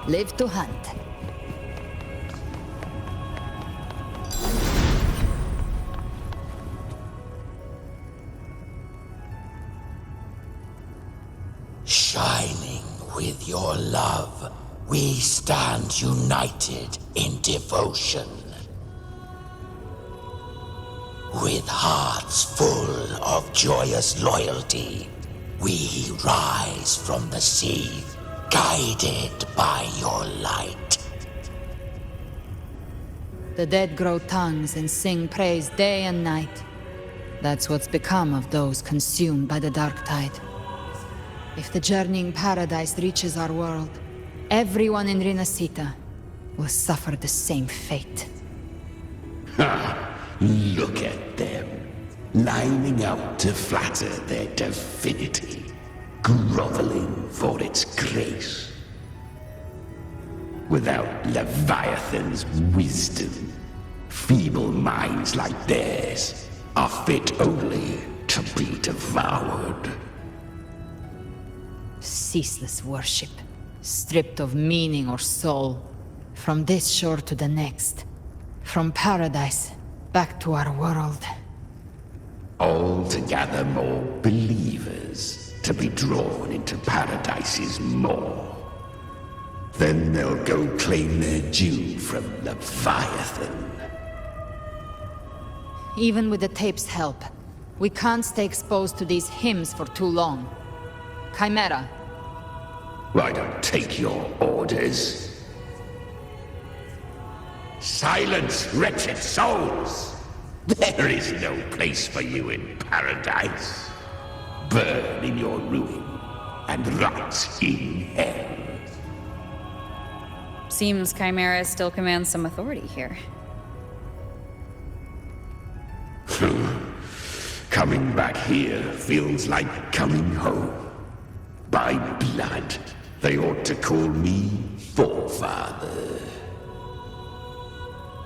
Live to hunt. Shining with your love, we stand united in devotion. With hearts full of joyous loyalty, we rise from the sea, guided by your light. The dead grow tongues and sing praise day and night. That's what's become of those consumed by the dark tide. If the journeying paradise reaches our world, everyone in Rinascita will suffer the same fate. Ha! Look at them, lining up to flatter their divinity, groveling for its grace. Without Leviathan's wisdom, feeble minds like theirs are fit only to be devoured. Ceaseless worship, stripped of meaning or soul, from this shore to the next, from paradise back to our world. All to gather more believers to be drawn into Paradise's maw. Then they'll go claim their due from Leviathan. Even with the tape's help, we can't stay exposed to these hymns for too long. Chimera. I don't take your orders. Silence, wretched souls! There is no place for you in paradise. Burn in your ruin and rot in hell. Seems Chimera still commands some authority here. Coming back here feels like coming home. By blood, they ought to call me Forefather.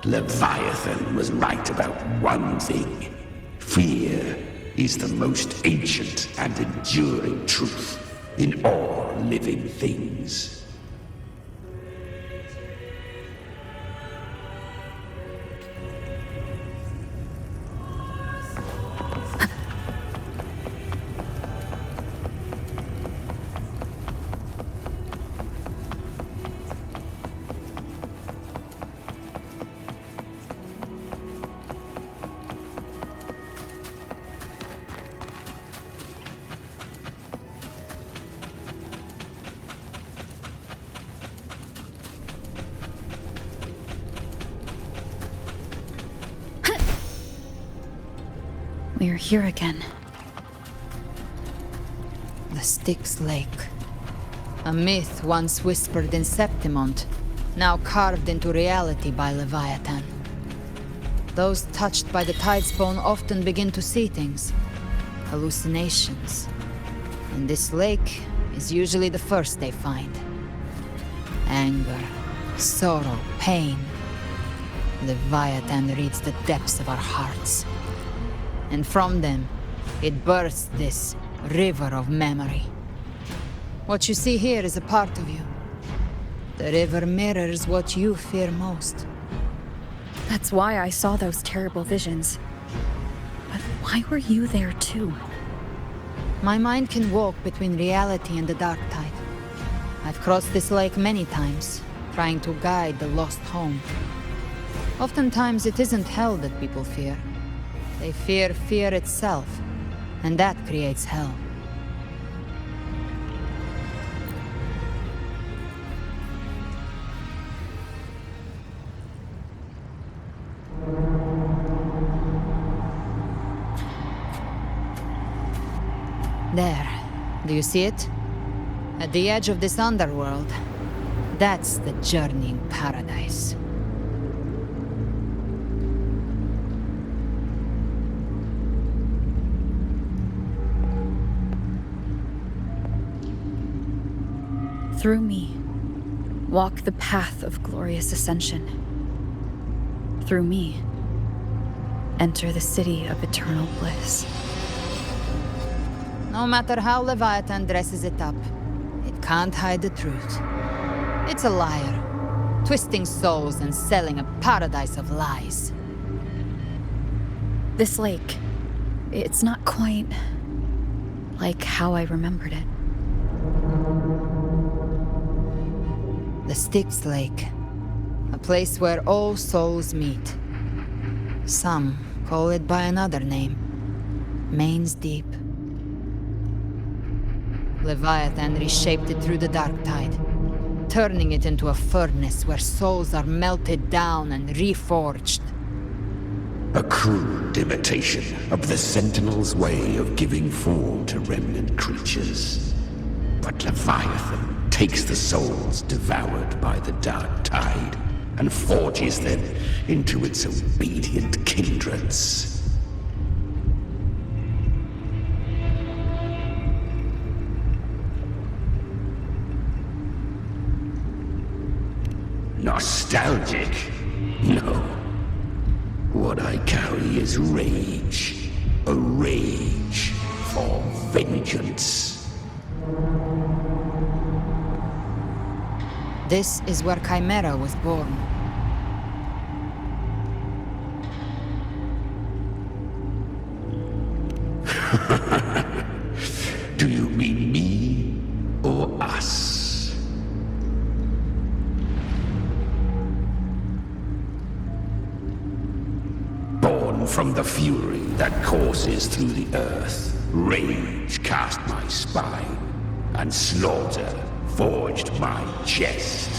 Leviathan was right about one thing. Fear is the most ancient and enduring truth in all living things. We're here again. The Styx Lake. A myth once whispered in Septimont, now carved into reality by Leviathan. Those touched by the Tidespawn often begin to see things. Hallucinations. And this lake is usually the first they find. Anger, sorrow, pain. Leviathan reads the depths of our hearts. And from them, it births this river of memory. What you see here is a part of you. The river mirrors what you fear most. That's why I saw those terrible visions. But why were you there too? My mind can walk between reality and the dark tide. I've crossed this lake many times, trying to guide the lost home. Oftentimes it isn't hell that people fear. They fear fear itself, and that creates hell. There. Do you see it? At the edge of this underworld. That's the journeying paradise. Through me, walk the path of glorious ascension. Through me, enter the city of eternal bliss. No matter how Leviathan dresses it up, it can't hide the truth. It's a liar, twisting souls and selling a paradise of lies. This lake, it's not quite like how I remembered it. The Styx Lake, a place where all souls meet. Some call it by another name, Main's Deep. Leviathan reshaped it through the dark tide, turning it into a furnace where souls are melted down and reforged. A crude imitation of the Sentinel's way of giving form to remnant creatures. But Leviathan takes the souls devoured by the dark tide and forges them into its obedient kindreds. Nostalgic? No. What I carry is rage. A rage for vengeance. This is where Chimera was born. Do you mean me or us? Born from the fury that courses through the earth, rage cast my spine, and slaughter forged my chest.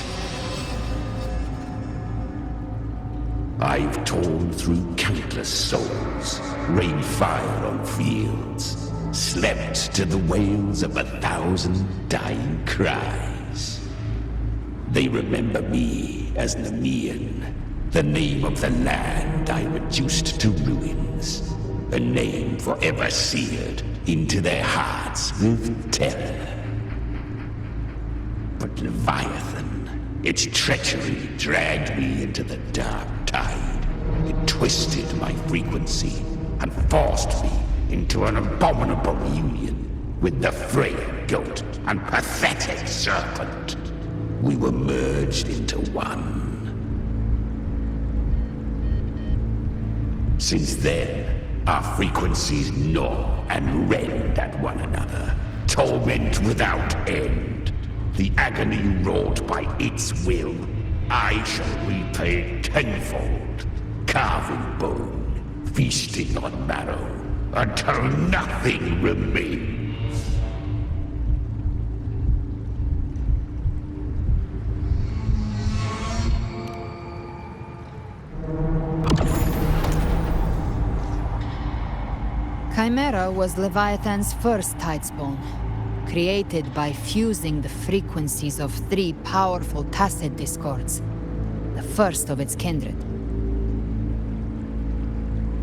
I've torn through countless souls, rained fire on fields, slept to the wails of 1,000 dying cries. They remember me as Nemean, the name of the land I reduced to ruins, a name forever seared into their hearts with terror. But Leviathan, its treachery dragged me into the dark tide. It twisted my frequency and forced me into an abominable union with the frail goat and pathetic serpent. We were merged into one. Since then, our frequencies gnaw and rend at one another, torment without end. The agony wrought by its will, I shall repay tenfold, carving bone, feasting on marrow, until nothing remains. Chimera was Leviathan's first tidespawn, created by fusing the frequencies of 3 powerful tacit discords, the first of its kindred.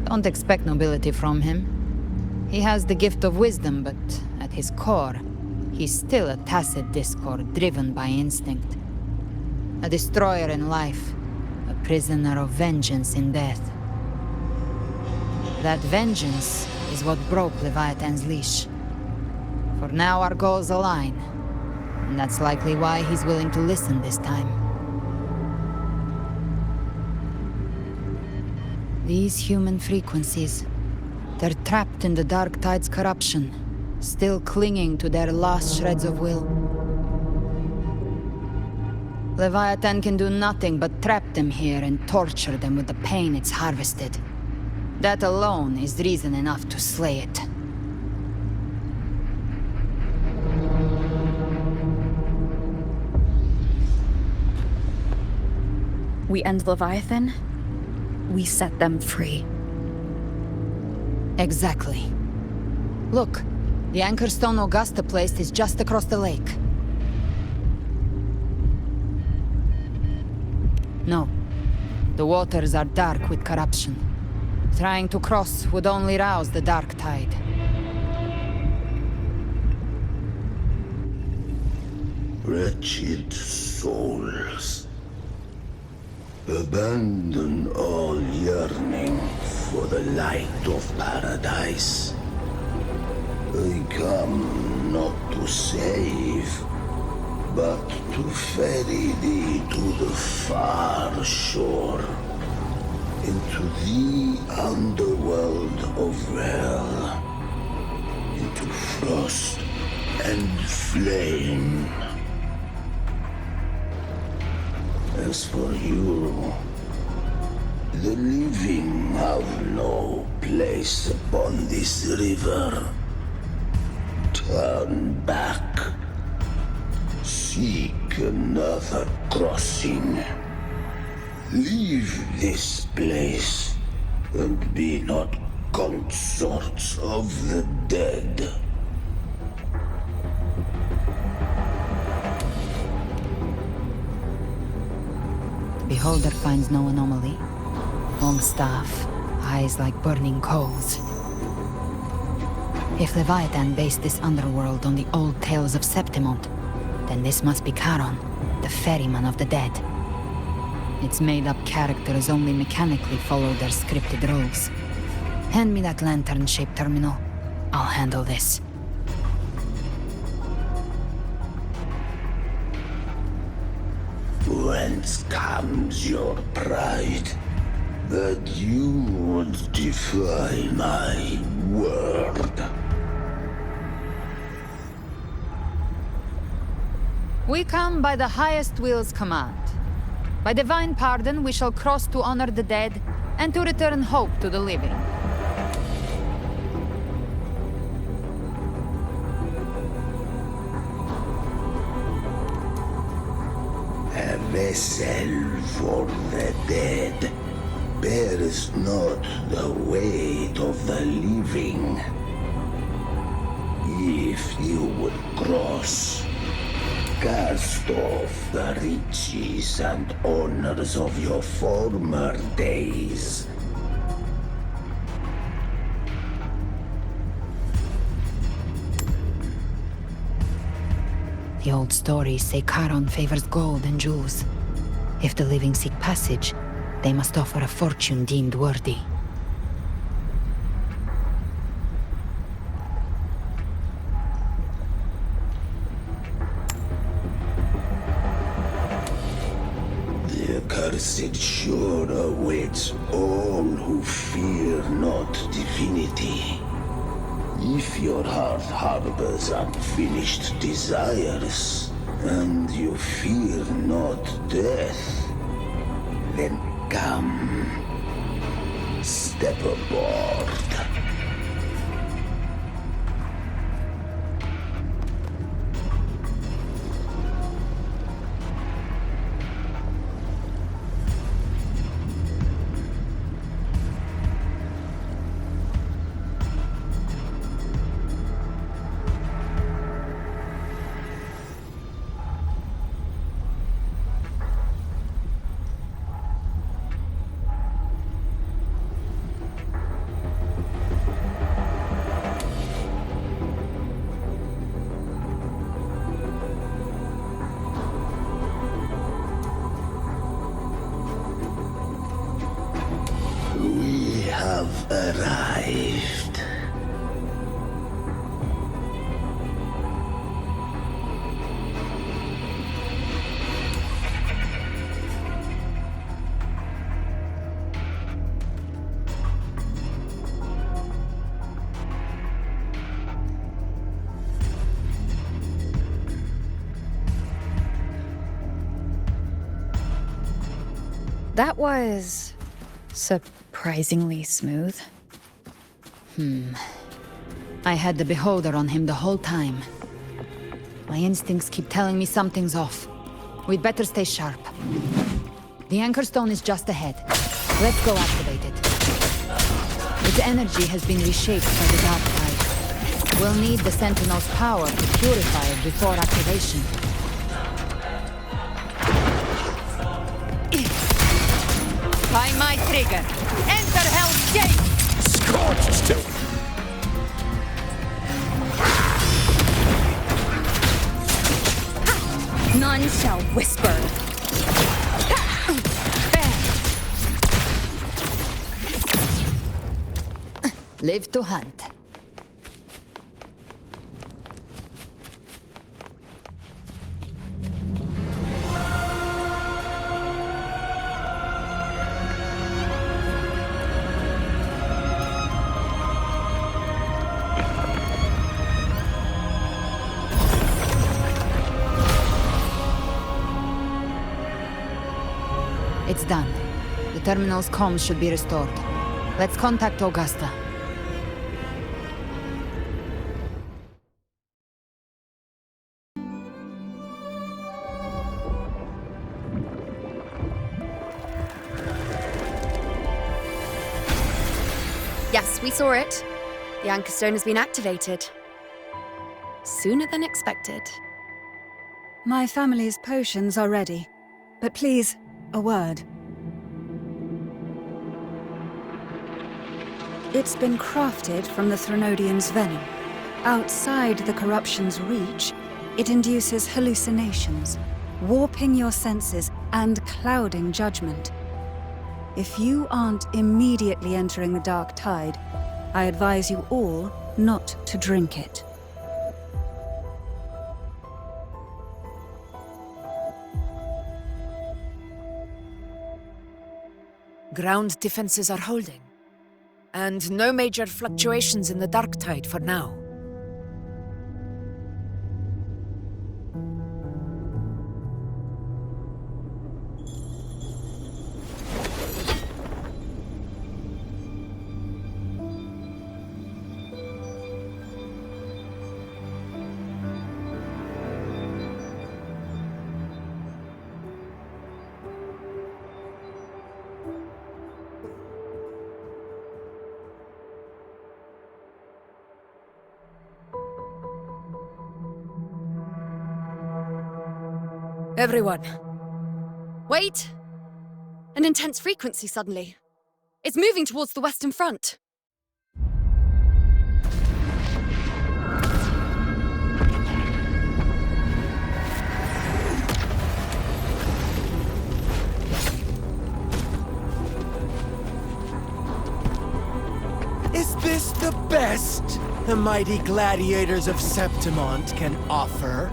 Don't expect nobility from him. He has the gift of wisdom, but at his core, he's still a tacit discord driven by instinct. A destroyer in life, a prisoner of vengeance in death. That vengeance is what broke Leviathan's leash. For now our goals align, and that's likely why he's willing to listen this time. These human frequencies, they're trapped in the Dark Tide's corruption, still clinging to their last shreds of will. Leviathan can do nothing but trap them here and torture them with the pain it's harvested. That alone is reason enough to slay it. We end Leviathan, we set them free. Exactly. Look, the anchor stone Augusta placed is just across the lake. No. The waters are dark with corruption. Trying to cross would only rouse the dark tide. Wretched souls, abandon all yearning for the light of paradise. I come not to save, but to ferry thee to the far shore, into the underworld of hell, into frost and flame. As for you, the living have no place upon this river. Turn back. Seek another crossing. Leave this place, and be not consorts of the dead. Beholder finds no anomaly. Long staff, eyes like burning coals. If Leviathan based this underworld on the old tales of Septimont, then this must be Charon, the ferryman of the dead. Its made-up characters only mechanically follow their scripted roles. Hand me that lantern-shaped terminal. I'll handle this. Whence comes your pride? That you would defy my word? We come by the highest will's command. By divine pardon, we shall cross to honor the dead and to return hope to the living. A vessel for the dead bears not the weight of the living. If you would cross, cast off the riches and honors of your former days. The old stories say Charon favors gold and jewels. If the living seek passage, they must offer a fortune deemed worthy. The accursed shore awaits all who fear not divinity. If your heart harbors unfinished desires, and you fear not death, then come, step aboard. We have arrived. That was surprisingly smooth. I had the Beholder on him the whole time. My instincts keep telling me something's off. We'd better stay sharp. The Anchor Stone is just ahead. Let's go activate it. Its energy has been reshaped by the dark tide. We'll need the Sentinel's power to purify it before activation. By my trigger! Enter Hell's Gate! Scorched still. None shall whisper. Live to hunt. It's done. The terminal's comms should be restored. Let's contact Augusta. Yes, we saw it. The Anchor Stone has been activated. Sooner than expected. My family's potions are ready. But please, a word. It's been crafted from the Threnodian's venom. Outside the corruption's reach, it induces hallucinations, warping your senses and clouding judgment. If you aren't immediately entering the dark tide, I advise you all not to drink it. Ground defenses are holding. And no major fluctuations in the dark tide for now. Everyone. Wait! An intense frequency suddenly. It's moving towards the Western Front. Is this the best the mighty gladiators of Septimont can offer?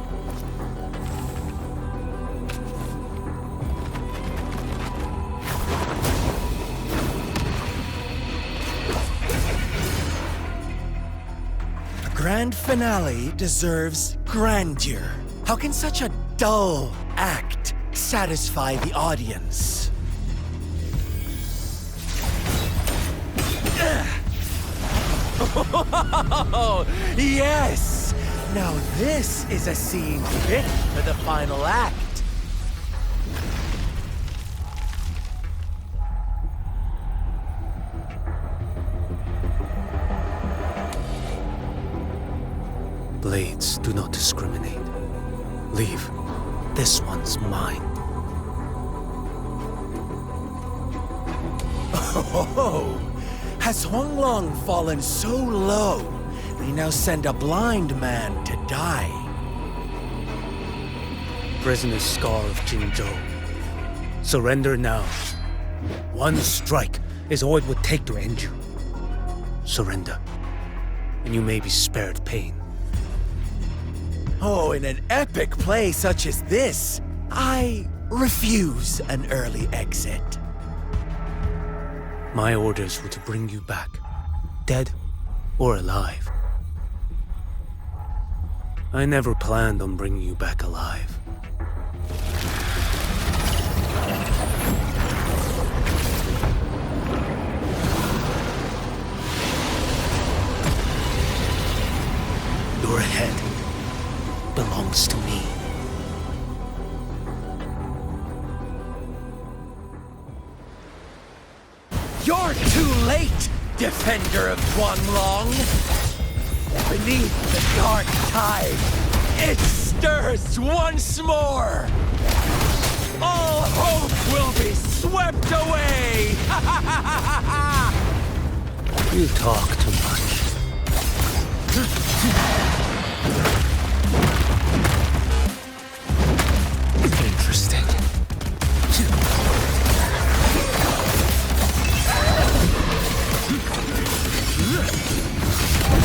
Grand finale deserves grandeur. How can such a dull act satisfy the audience? Oh, yes! Now this is a scene fit for the final act. Blades do not discriminate. Leave. This one's mine. Oh, has Huanglong fallen so low, they now send a blind man to die? Prisoner's Scar of Jingzhou. Surrender now. One strike is all it would take to end you. Surrender, and you may be spared pain. Oh, in an epic play such as this, I refuse an early exit. My orders were to bring you back, dead or alive. I never planned on bringing you back alive. Your head belongs to me. You're too late, defender of Huanglong! Beneath the dark tide, it stirs once more! All hope will be swept away! You talk too much. Interesting.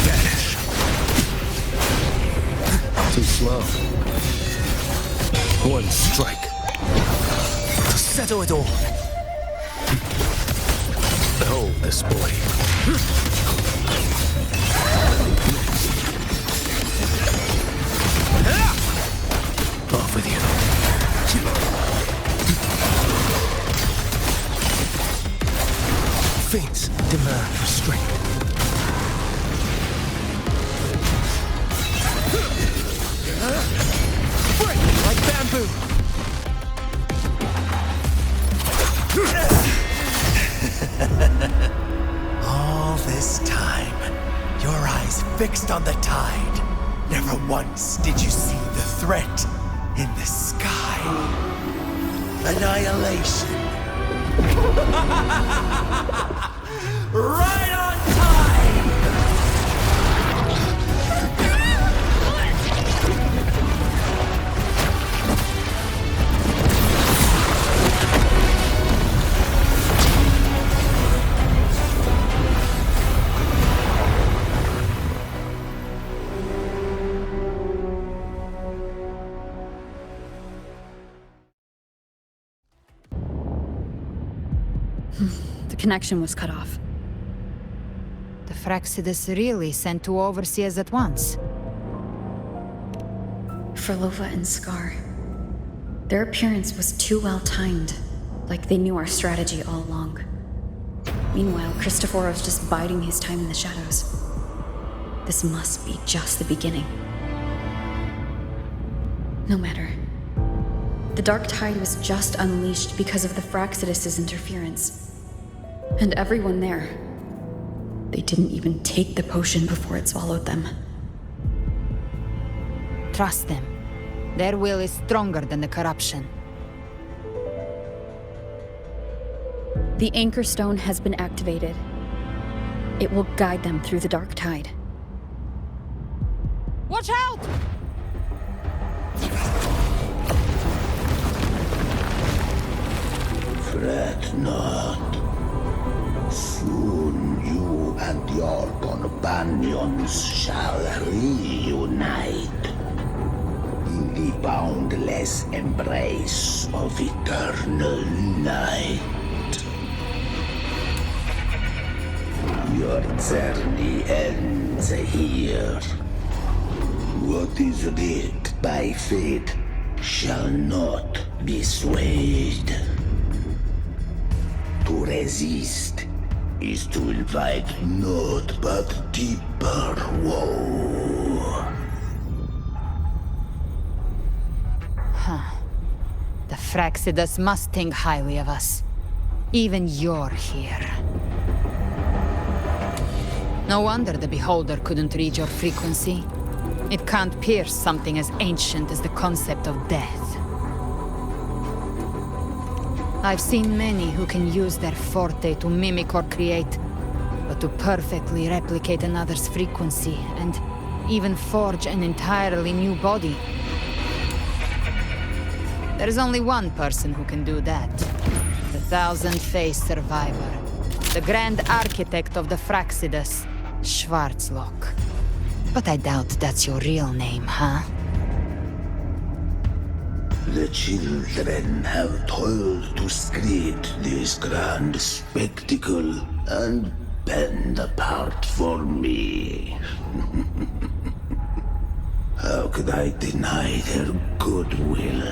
Vanish. Too slow. One strike. To settle it all. Behold this blade. Off with you. feints demand restraint. Break like bamboo! All this time, your eyes fixed on the tide. Never once did you see the threat in the sky. Annihilation. Right on time! The connection was cut off. The Fraxidus really sent two overseers at once. For Lova and Scar, their appearance was too well timed, like they knew our strategy all along. Meanwhile, Christophorov's just biding his time in the shadows. This must be just the beginning. No matter. The Dark Tide was just unleashed because of the Fraxidus' interference. And everyone there, they didn't even take the potion before it swallowed them. Trust them. Their will is stronger than the corruption. The Anchor Stone has been activated. It will guide them through the Dark Tide. Watch out! Fret not. Soon you and your companions shall reunite in the boundless embrace of eternal night. Your journey ends here. What is writ by fate shall not be swayed. To resist is to invite naught but deeper woe. The Fraxidus must think highly of us. Even you're here. No wonder the Beholder couldn't read your frequency. It can't pierce something as ancient as the concept of death. I've seen many who can use their forte to mimic or create, but to perfectly replicate another's frequency and even forge an entirely new body. There's only one person who can do that. The thousand-faced survivor. The grand architect of the Fraxidus, Schwarzlock. But I doubt that's your real name, huh? The children have toiled to create this grand spectacle and bend apart for me. How could I deny their goodwill?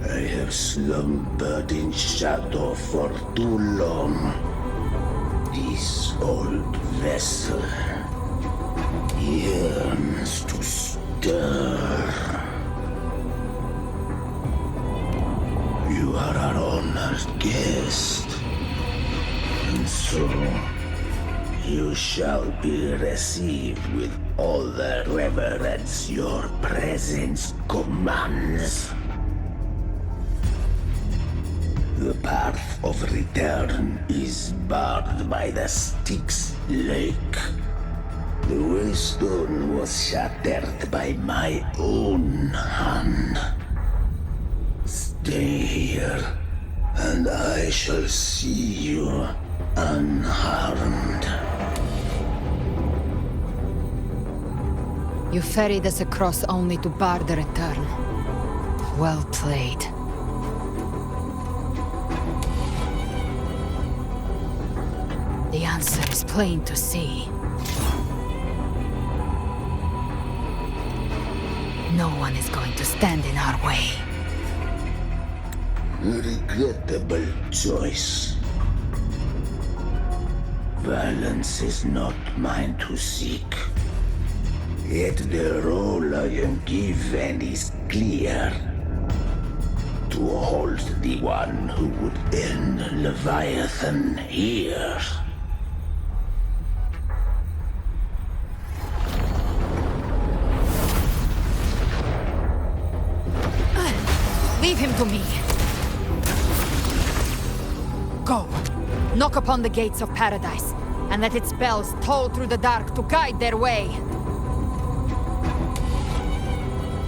I have slumbered in shadow for too long. This old vessel yearns to stir. You are our honored guest, and so you shall be received with all the reverence your presence commands. The path of return is barred by the Styx Lake. The waystone was shattered by my own hand. Stay here, and I shall see you unharmed. You ferried us across only to bar the return. Well played. The answer is plain to see. No one is going to stand in our way. A regrettable choice. Violence is not mine to seek. Yet the role I am given is clear. To hold the one who would end Leviathan here. Leave him to me. Go. Knock upon the gates of paradise, and let its bells toll through the dark to guide their way.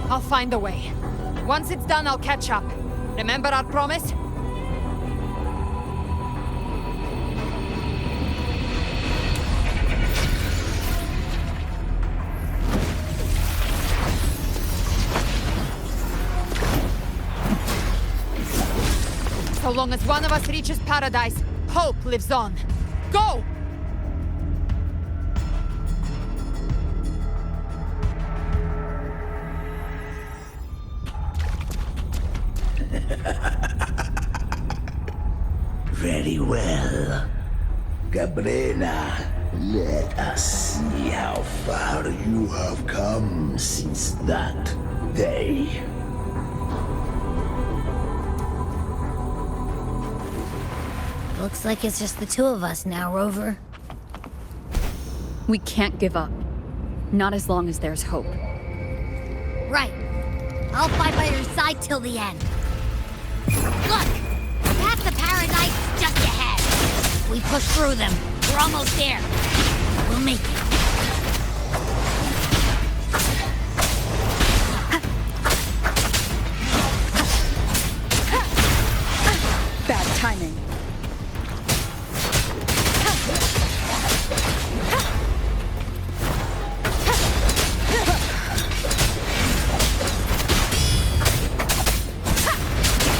I'll find a way. Once it's done, I'll catch up. Remember our promise? So long as one of us reaches paradise, hope lives on. Go! Very well. Cabrera, let us see how far you have come since that day. Looks like it's just the two of us now, Rover. We can't give up. Not as long as there's hope. Right. I'll fight by your side till the end. Look! The path to paradise is just ahead. If we push through them, we're almost there. We'll make it. Bad timing.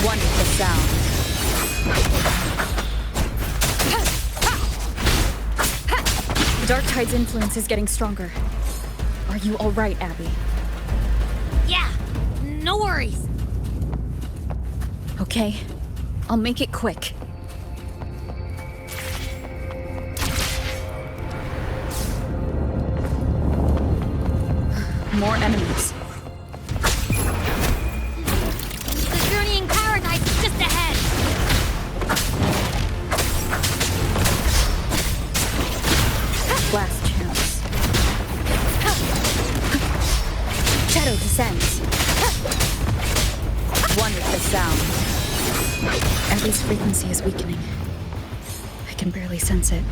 One with the sound. The Dark Tide's influence is getting stronger. Are you all right, Abby? Yeah, no worries. Okay, I'll make it quick. More enemies. The journey in paradise is just ahead. Last chance. Shadow descends. One with the sound. Abby's frequency is weakening. I can barely sense it.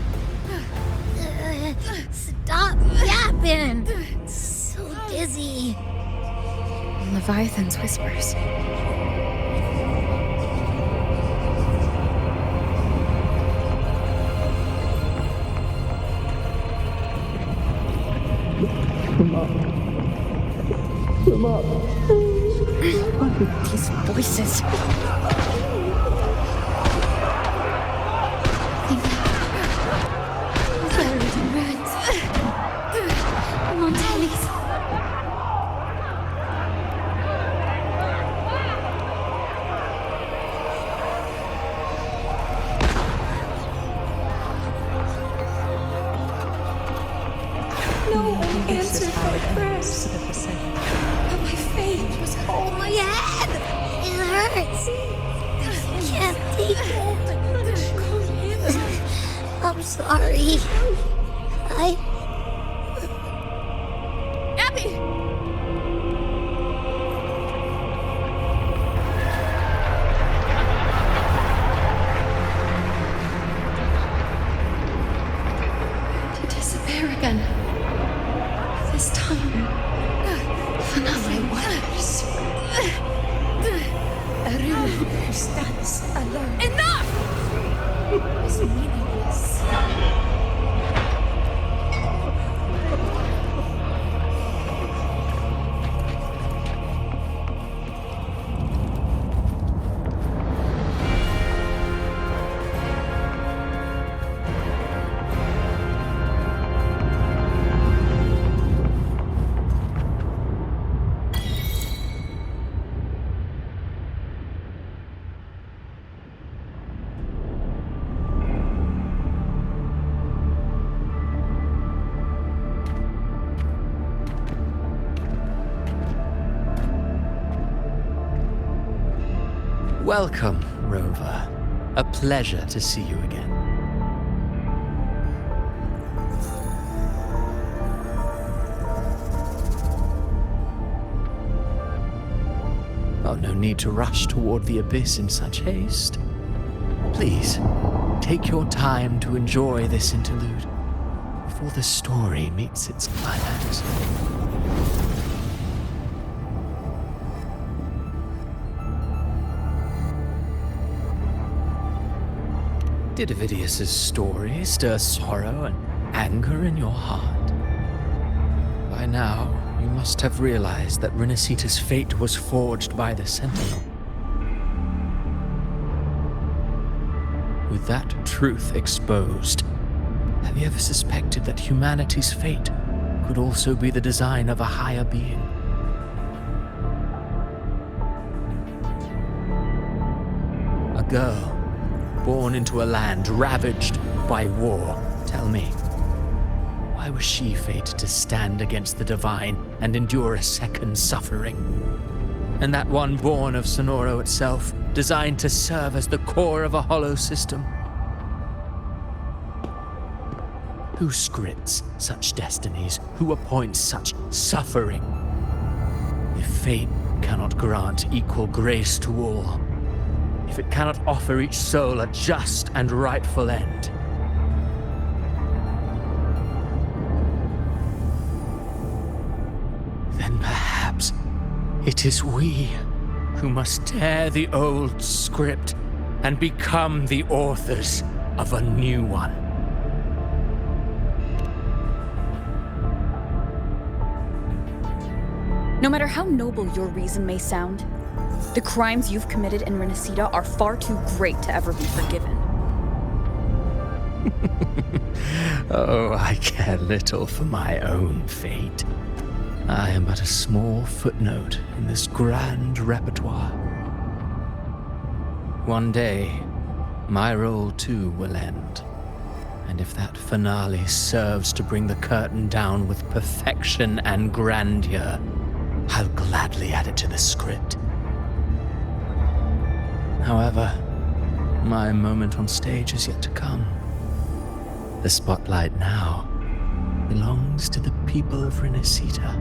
Stop yapping. So dizzy. Leviathan's whispers. These voices. Oh, my head! It hurts! I can't take it. I'm sorry. Abby! To disappear again. This time. For nothing worse. A room who stands alone. Enough! Is meaningless. Welcome, Rover. A pleasure to see you again. Oh, no need to rush toward the abyss in such haste. Please, take your time to enjoy this interlude before the story meets its climax. Did Avidius's story stir sorrow and anger in your heart? By now, you must have realized that Rinascita's fate was forged by the Sentinel. With that truth exposed, have you ever suspected that humanity's fate could also be the design of a higher being? A girl, born into a land ravaged by war. Tell me, why was she fated to stand against the divine and endure a second suffering? And that one born of Sonoro itself, designed to serve as the core of a hollow system? Who scripts such destinies? Who appoints such suffering? If fate cannot grant equal grace to all, if it cannot offer each soul a just and rightful end, then perhaps it is we who must tear the old script and become the authors of a new one. No matter how noble your reason may sound, the crimes you've committed in Rinascita are far too great to ever be forgiven. Oh, I care little for my own fate. I am but a small footnote in this grand repertoire. One day, my role too will end. And if that finale serves to bring the curtain down with perfection and grandeur, I'll gladly add it to the script. However, my moment on stage is yet to come. The spotlight now belongs to the people of Rinascita.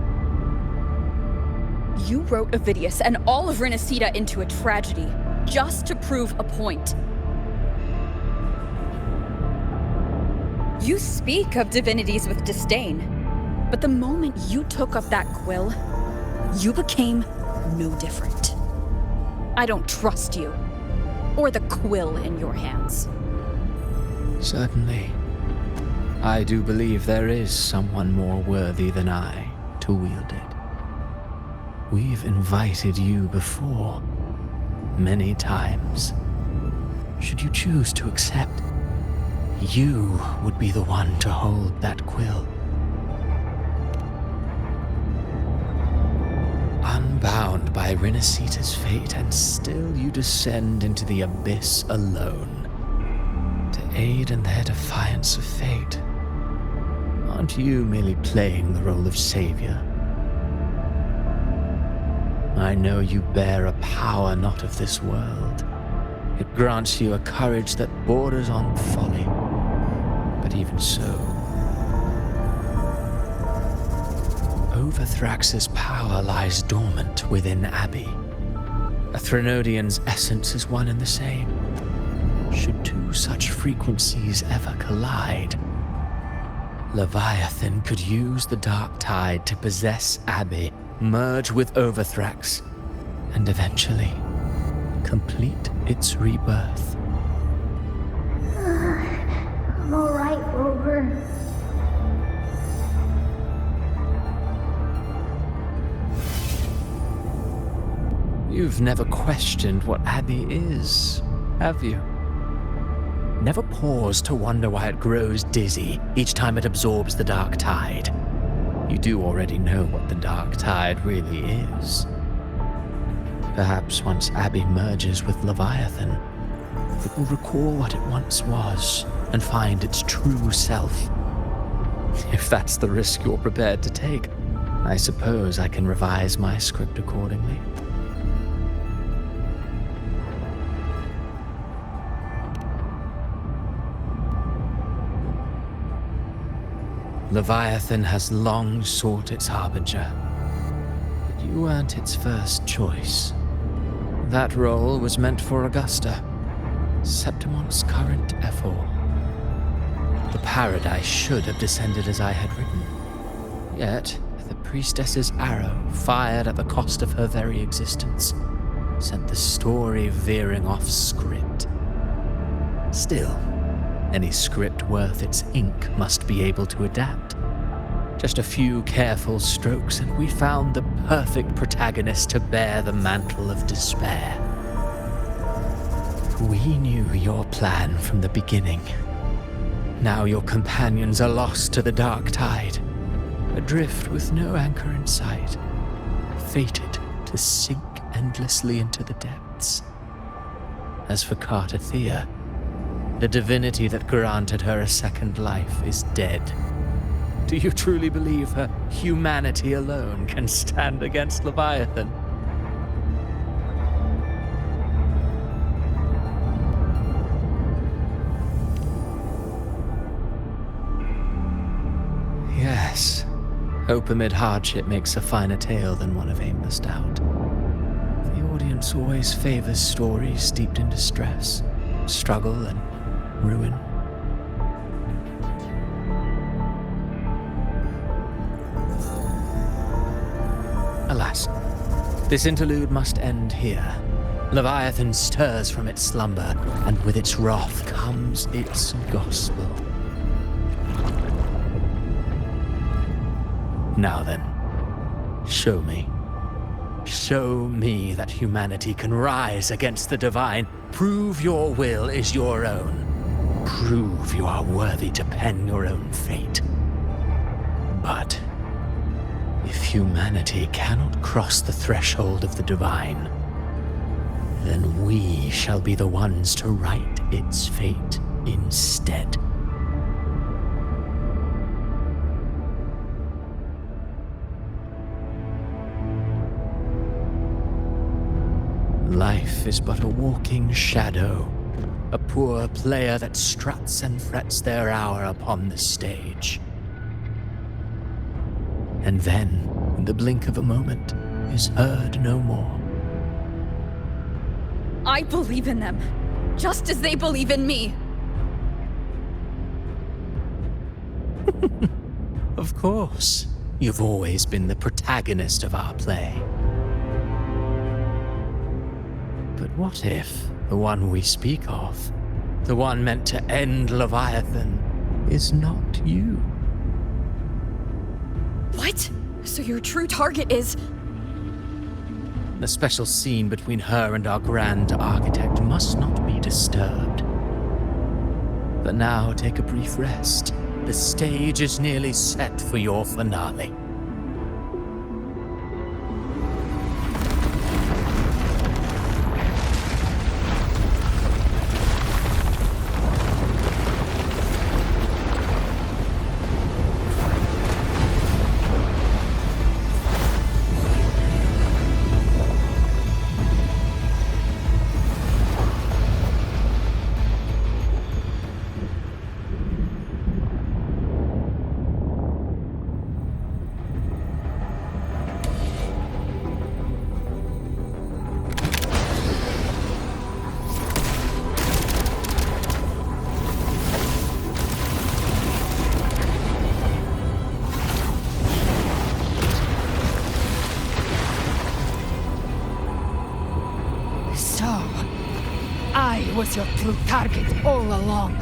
You wrote Avidius and all of Rinascita into a tragedy, just to prove a point. You speak of divinities with disdain, but the moment you took up that quill, you became no different. I don't trust you, or the quill in your hands. Certainly. I do believe there is someone more worthy than I to wield it. We've invited you before, many times. Should you choose to accept, you would be the one to hold that quill. Unbound by Rinascita's fate, and still you descend into the abyss alone, to aid in their defiance of fate. Aren't you merely playing the role of savior? I know you bear a power not of this world. It grants you a courage that borders on folly. But even so, Overthrax's power lies dormant within Abbey. A Threnodian's essence is one and the same. Should two such frequencies ever collide, Leviathan could use the dark tide to possess Abbey, merge with Overthrax, and eventually complete its rebirth. I'm alright, Rover. You've never questioned what Abbey is, have you? Never paused to wonder why it grows dizzy each time it absorbs the dark tide. You do already know what the dark tide really is. Perhaps once Abbey merges with Leviathan, it will recall what it once was and find its true self. If that's the risk you're prepared to take, I suppose I can revise my script accordingly. Leviathan has long sought its harbinger, but you weren't its first choice. That role was meant for Augusta, Septimon's current ephor. The paradise should have descended as I had written. Yet, the priestess's arrow, fired at the cost of her very existence, sent the story veering off script. Still, any script worth its ink must be able to adapt. Just a few careful strokes and we found the perfect protagonist to bear the mantle of despair. We knew your plan from the beginning. Now your companions are lost to the dark tide, adrift with no anchor in sight, fated to sink endlessly into the depths. As for Cartathea, the divinity that granted her a second life is dead. Do you truly believe her humanity alone can stand against Leviathan? Yes, hope amid hardship makes a finer tale than one of aimless doubt. The audience always favors stories steeped in distress, struggle, and ruin. Alas, this interlude must end here. Leviathan stirs from its slumber, and with its wrath comes its gospel. Now then, show me. Show me that humanity can rise against the divine. Prove your will is your own. Prove you are worthy to pen your own fate. But if humanity cannot cross the threshold of the divine, then we shall be the ones to write its fate instead. Life is but a walking shadow, a poor player that struts and frets their hour upon the stage. And then, in the blink of a moment, is heard no more. I believe in them, just as they believe in me. Of course. You've always been the protagonist of our play. But what if the one we speak of, the one meant to end Leviathan, is not you? What? So your true target is... The special scene between her and our grand architect must not be disturbed. But now take a brief rest. The stage is nearly set for your finale. I was your true target all along.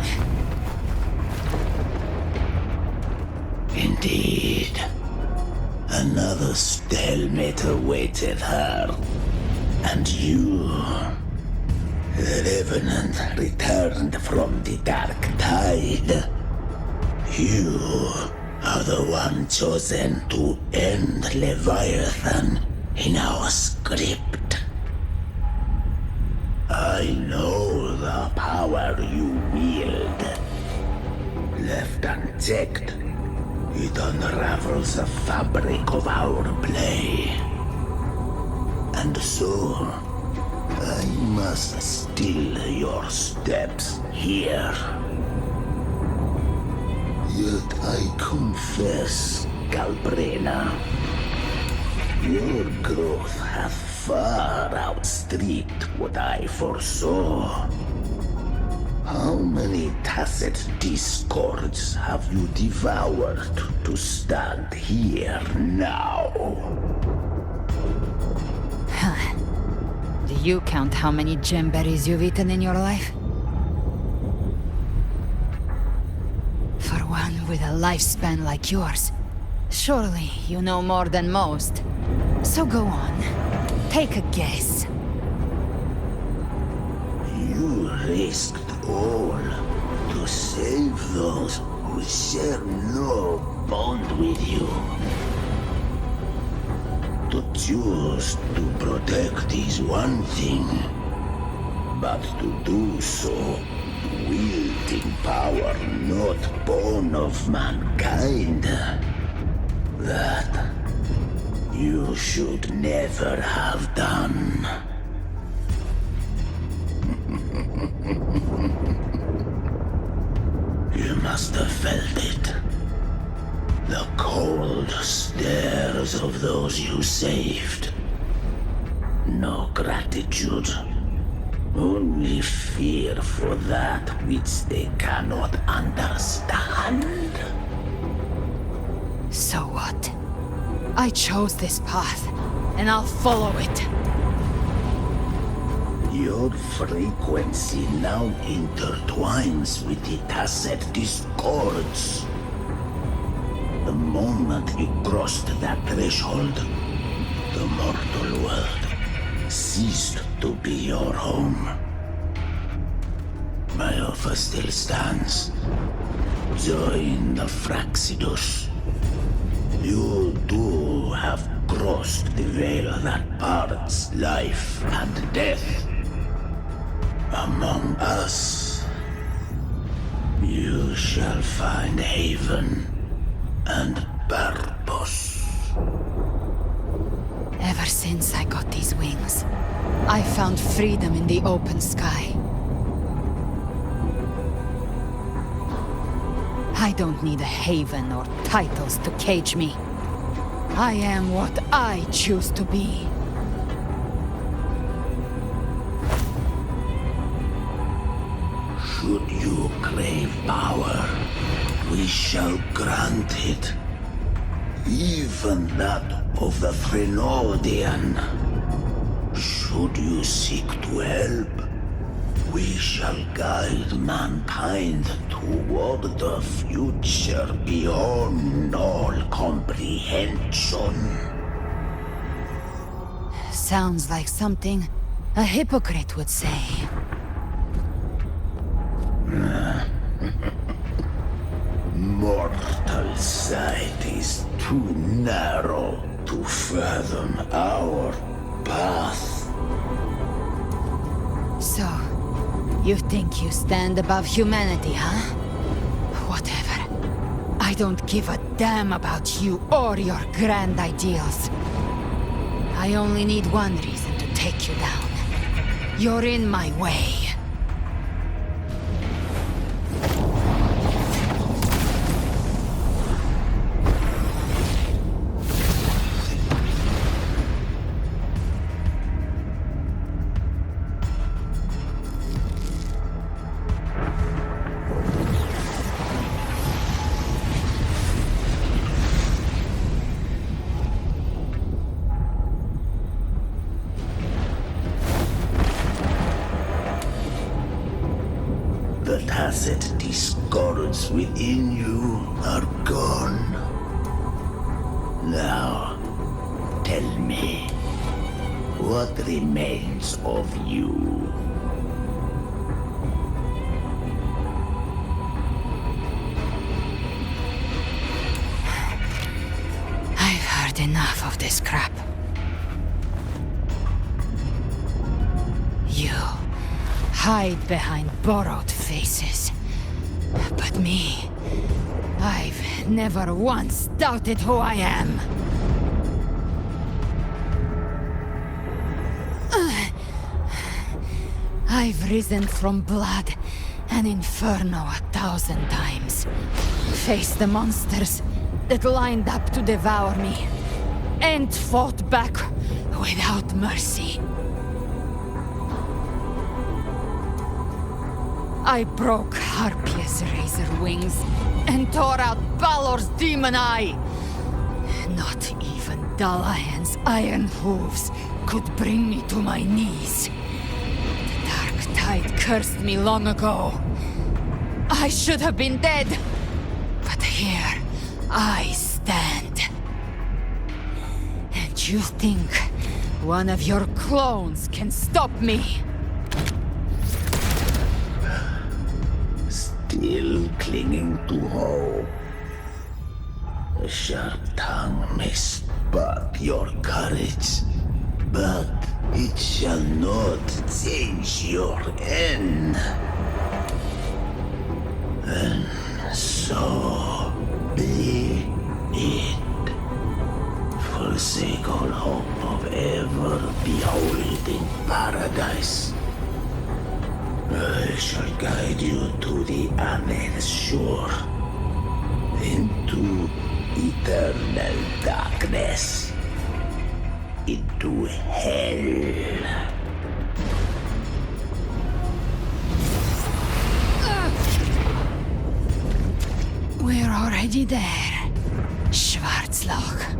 Indeed. Another stalemate awaited her. And you... The Revenant returned from the dark tide. You are the one chosen to end Leviathan in our script. I know the power you wield. Left unchecked, it unravels the fabric of our play. And so, I must still your steps here. Yet I confess, Galbrena, your growth hath far outstripped what I foresaw. How many tacit discords have you devoured to stand here now? Do you count how many gemberries you've eaten in your life? For one with a lifespan like yours, surely you know more than most. So go on, take a guess. You risked all to save those who share no bond with you. To choose to protect is one thing, but to do so wielding power not born of mankind, that you should never have done. You must have felt it. The cold stares of those you saved. No gratitude. Only fear for that which they cannot understand. So what? I chose this path, and I'll follow it. Your frequency now intertwines with the tacit discords. The moment you crossed that threshold, the mortal world ceased to be your home. My offer still stands. Join the Fraxidus. You too have crossed the veil that parts life and death. Among us, you shall find haven and purpose. Ever since I got these wings, I found freedom in the open sky. I don't need a haven or titles to cage me. I am what I choose to be. Should you crave power, we shall grant it. Even that of the Threnodian. Should you seek to help, we shall guide mankind toward the future beyond all comprehension. Sounds like something a hypocrite would say. Mortal sight is too narrow to fathom our path. So, you think you stand above humanity, huh? Whatever. I don't give a damn about you or your grand ideals. I only need one reason to take you down. You're in my way. The tacit discords within you are gone. Now, tell me, what remains of you? I've heard enough of this crap. You hide behind borrowed faces. But me, I've never once doubted who I am. I've risen from blood An inferno 1,000 times. Face the monsters that lined up to devour me, and fought back without mercy. I broke Harpia's razor wings and tore out Balor's demon eye. Not even Dalahan's iron hooves could bring me to my knees. The dark tide cursed me long ago. I should have been dead, but here I stand. And you think one of your clones can stop me? Still clinging to hope. A sharp tongue may spark your courage, but it shall not change your end. And so be it. Forsake all hope of ever beholding paradise. I shall guide you to the Amen shore, into eternal darkness, into hell. We're already there, Schwarzloch.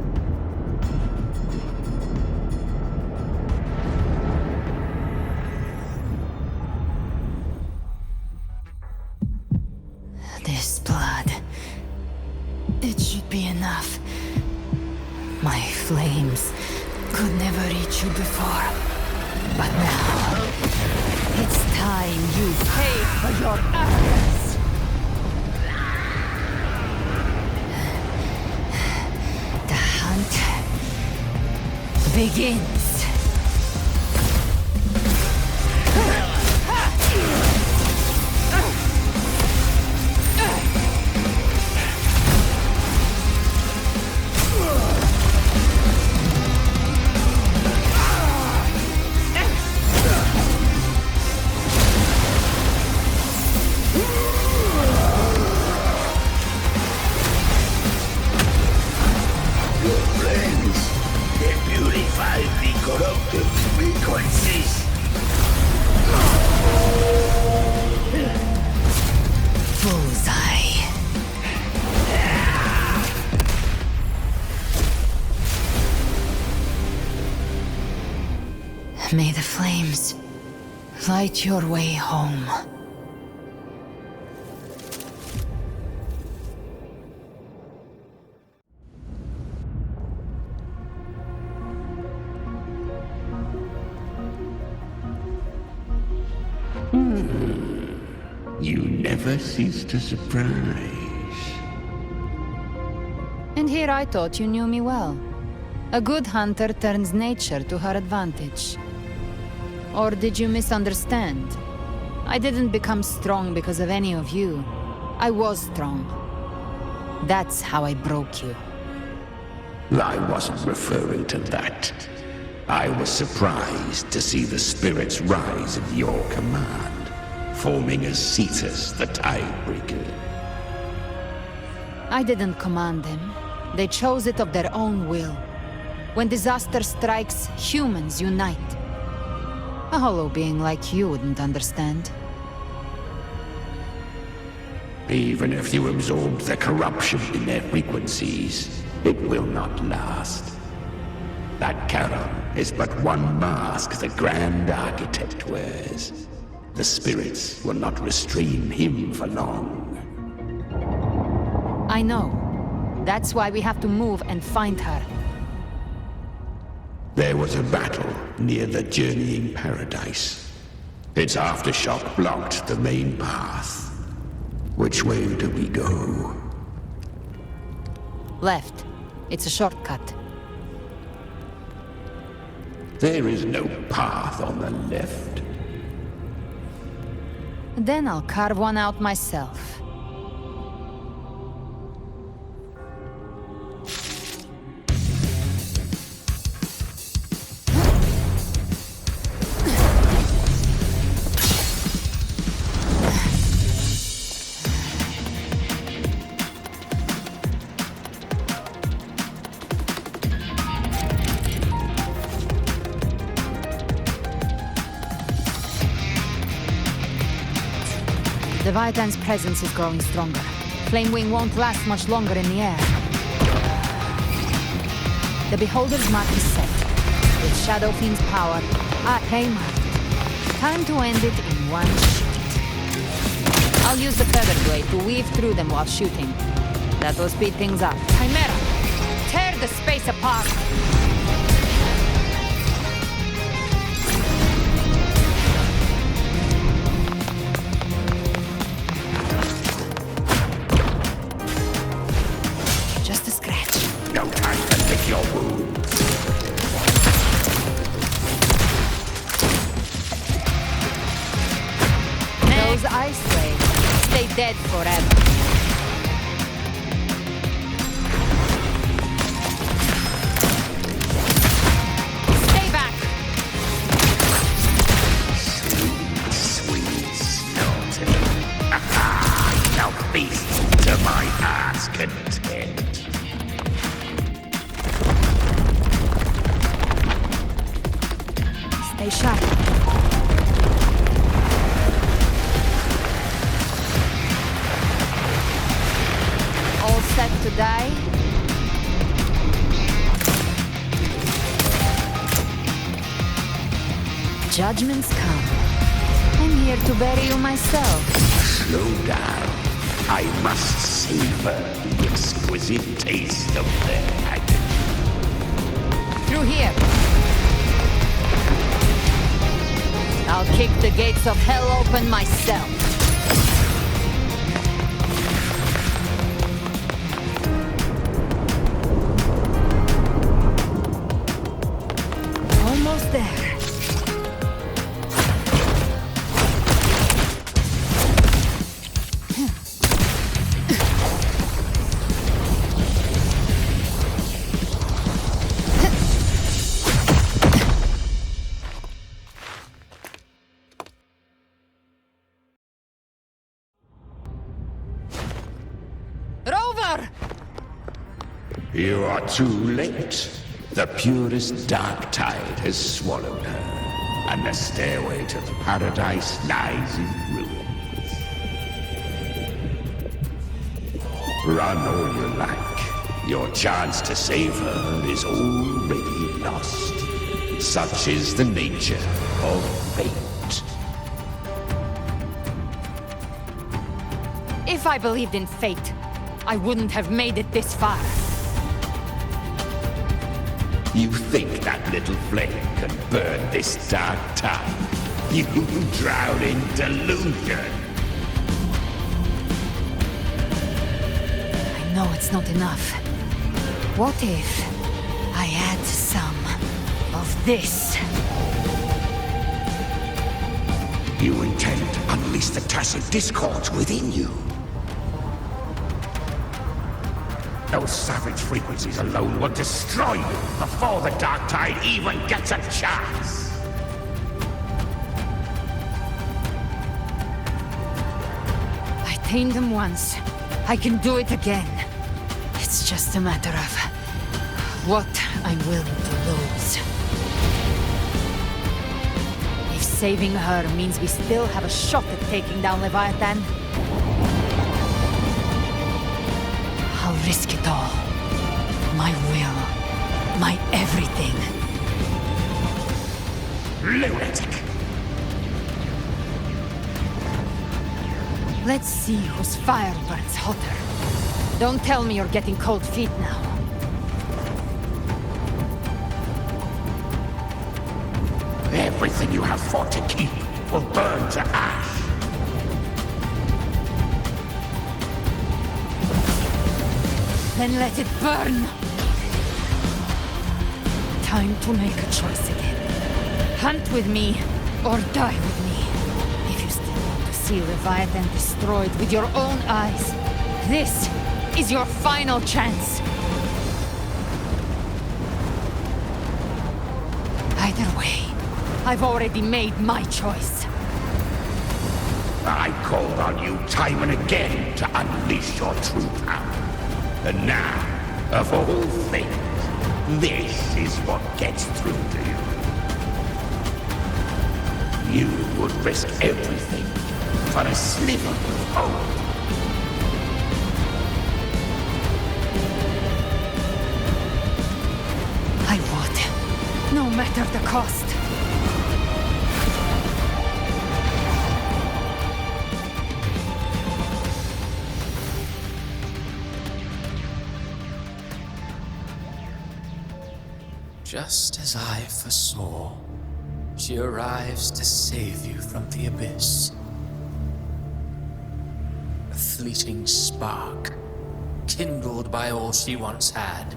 This blood, it should be enough. My flames could never reach you before, but now it's time you pay for your arrogance. The hunt begins. May the flames light your way home. You never cease to surprise. And here I thought you knew me well. A good hunter turns nature to her advantage. Or did you misunderstand? I didn't become strong because of any of you. I was strong. That's how I broke you. I wasn't referring to that. I was surprised to see the spirits rise at your command, forming as Cetus the Tidebreaker. I didn't command them. They chose it of their own will. When disaster strikes, humans unite. A hollow being like you wouldn't understand. Even if you absorb the corruption in their frequencies, it will not last. That Charon is but one mask the Grand Architect wears. The spirits will not restrain him for long. I know. That's why we have to move and find her. There was a battle near the Journeying Paradise. Its aftershock blocked the main path. Which way do we go? Left. It's a shortcut. There is no path on the left. Then I'll carve one out myself. Leviathan's presence is growing stronger. Flamewing won't last much longer in the air. The Beholder's mark is set. With Shadow Fiend's power, I claim her. Time to end it in one shot. I'll use the Feather Blade to weave through them while shooting. That will speed things up. Chimera! Tear the space apart! Just a scratch. No time to lick your wounds. Those ice slaves stay dead forever. Stay back! Sweet snorting. Now feast to my heart's content. Stay sharp. All set to die? Judgments come. I'm here to bury you myself. Slow down. I must savor the exquisite taste of their agony. Through here. I'll kick the gates of hell open myself. Almost there. Rover! You are too late. The purest dark tide has swallowed her, and the stairway to paradise lies in ruins. Run all you like. Your chance to save her is already lost. Such is the nature of fate. If I believed in fate, I wouldn't have made it this far. You think that little flame can burn this dark tide? You drown in delusion. I know it's not enough. What if I add some of this? You intend to unleash the tacit discords within you. Those savage frequencies alone will destroy you before the dark tide even gets a chance. I tamed them once. I can do it again. It's just a matter of what I'm willing to lose. If saving her means we still have a shot at taking down Leviathan, I'll risk it all. My will. My everything. Lunatic! Let's see whose fire burns hotter. Don't tell me you're getting cold feet now. Everything you have fought to keep will burn to ash. Then let it burn! Time to make a choice again. Hunt with me, or die with me. If you still want to see Leviathan destroyed with your own eyes, this is your final chance. Either way, I've already made my choice. I called on you time and again to unleash your true power. And now, of all things, this is what gets through to you. You would risk everything for a sliver of hope. I would, no matter the cost. Just as I foresaw, she arrives to save you from the abyss. A fleeting spark, kindled by all she once had,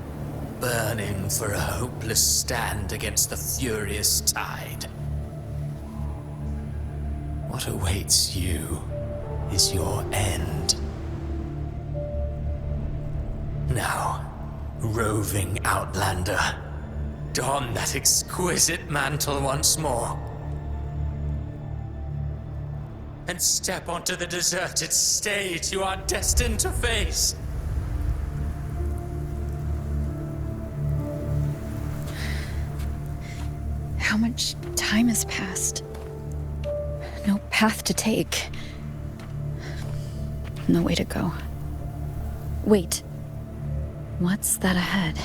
burning for a hopeless stand against the furious tide. What awaits you is your end. Now, roving outlander, don that exquisite mantle once more. And step onto the deserted stage you are destined to face. How much time has passed? No path to take. No way to go. Wait. What's that ahead?